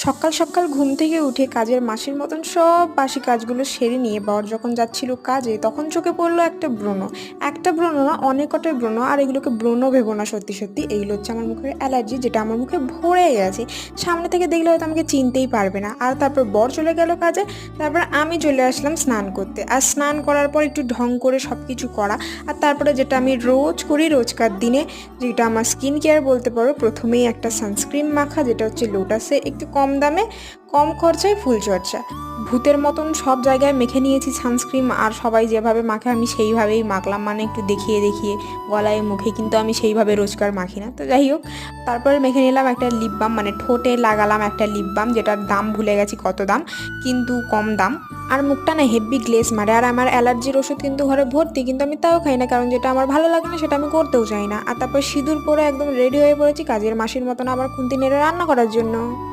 সকাল সকাল ঘুম থেকে উঠে কাজের মাসির মতন সব বাসি কাজগুলো সেরে নিয়ে বর যখন যাচ্ছিল কাজে, তখন চোখে পড়লো একটা ব্রণ। একটা ব্রণ না, অনেক কটাই ব্রণ। আর এগুলোকে ব্রণ ভেবো না, সত্যি সত্যি এগুলো হচ্ছে আমার মুখের অ্যালার্জি, যেটা আমার মুখে ভরে গেছে। সামনে থেকে দেখলে হয়তো আমাকে চিনতেই পারবে না। আর তারপর বর চলে গেল কাজে, তারপর আমি চলে আসলাম স্নান করতে। আর স্নান করার পর একটু ঢং করে সব কিছু করা। আর তারপরে যেটা আমি রোজ করি রোজকার দিনে, যেটা আমার স্কিন কেয়ার বলতে পারো, প্রথমেই একটা সানস্ক্রিন মাখা, যেটা হচ্ছে লোটাসে, একটু কম দামে কম খরচায় ফুলচর্চা। ভূতের মতন সব জায়গায় মেখে নিয়েছি সানস্ক্রিন, আর সবাই যেভাবে মাখে আমি সেইভাবেই মাখলাম, মানে একটু দেখিয়ে দেখিয়ে গলায় মুখে, কিন্তু আমি সেইভাবে রোজকার মাখি না। তো যাই হোক, তারপরে মেখে নিলাম একটা লিপ বাম, মানে ঠোঁটে লাগালাম একটা লিপ বাম, যেটার দাম ভুলে গেছি কত দাম, কিন্তু কম দাম। আর মুখটা না হেভি গ্লেজ মারে। আর আমার অ্যালার্জির ওষুধ কিন্তু ঘরে ভর্তি, কিন্তু আমি তাও খাই না, কারণ যেটা আমার ভালো লাগে না সেটা আমি করতেও চাই না। আর তারপর সিঁদুর পরে একদম রেডি হয়ে পড়েছি কাজের মাসির মতন আবার খুন্তি নেড়ে রান্না করার জন্য।